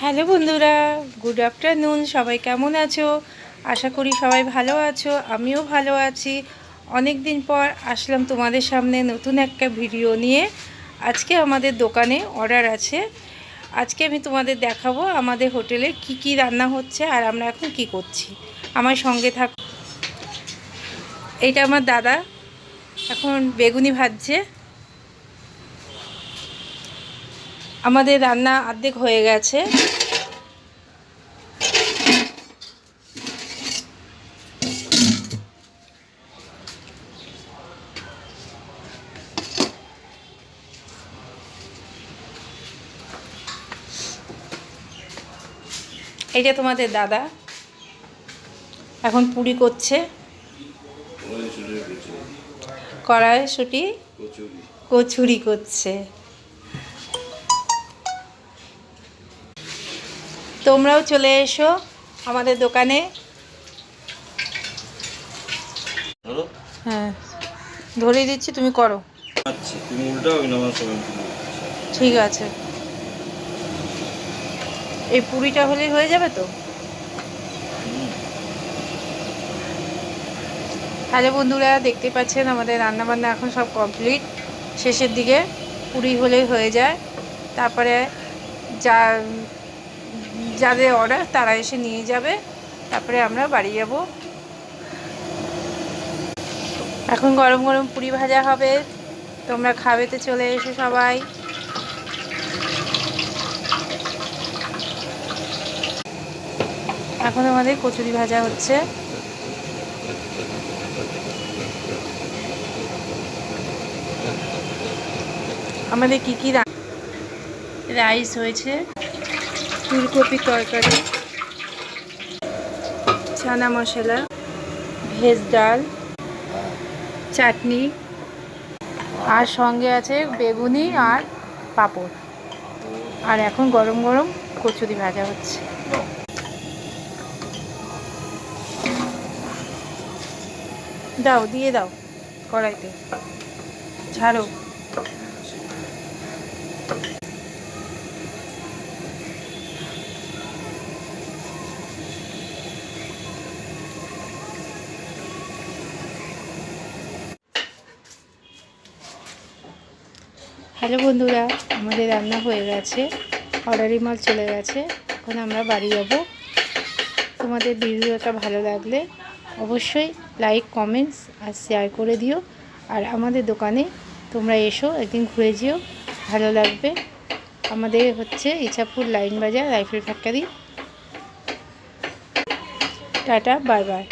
Hello বন্ধুরা, good afternoon. সবাই কেমন আছো? আশা করি সবাই ভালো আছো। আমিও ভালো আছি। অনেক দিন পর আসলাম তোমাদের সামনে নতুন একটা ভিডিও নিয়ে। আজকে আমাদের দোকানে অর্ডার আছে। আজকে আমি তোমাদের দেখাবো আমাদের হোটেলে কি কি রান্না হচ্ছে আর আমরা এখন কি করছি। আমার সঙ্গে থাক। এইটা আমার দাদা এখন বেগুনি ভাজছে। আমাদের রান্না অর্ধেক হয়ে গেছে। এইটা তোমাদের দাদা এখন পুরি করছে। কড়াইশুঁটি কচুরি করছে। তোমরাও চলে এসো আমাদের দোকানে। হ্যাঁ, ধরিয়ে দিচ্ছি, তুমি করো। ঠিক আছে, এই পুরিটা হলেই হয়ে যাবে তো। হ্যালো বন্ধুরা, দেখতে পাচ্ছেন আমাদের রান্নাবান্না এখন সব কমপ্লিট, শেষের দিকে। পুরি হলেই হয়ে যায়। তারপরে যাদের অর্ডার তারা এসে নিয়ে যাবে, তারপরে আমরা বাড়ি যাব। এখন গরম গরম পুরি ভাজা হবে, তোমরা খাবেতে চলে এসো সবাই। এখন আমাদের কচুরি ভাজা হচ্ছে। আমাদের কি কি রাইস হয়েছে, ফুলকপির তরকারি, চানা মশলা, ভেজ ডাল, চাটনি, আর সঙ্গে আছে বেগুনি আর পাঁপড়। আর এখন গরম গরম কচুরি ভাজা হচ্ছে। দাও, দিয়ে দাও কড়াইতে, ছাড়ো। হ্যালো বন্ধুরা, আমাদের রান্না হয়ে গেছে, অর্ডারি মাল চলে গেছে। এখন আমরা বাড়ি যাব। তোমাদের ভিডিওটা ভালো লাগলে অবশ্যই লাইক, কমেন্টস আর শেয়ার করে দিও। আর আমাদের দোকানে তোমরা এসো, একদিন ঘুরে যেও, ভালো লাগবে। আমাদের হচ্ছে ইছাপুর লাইন বাজার, rifle factory. Tata, bye bye.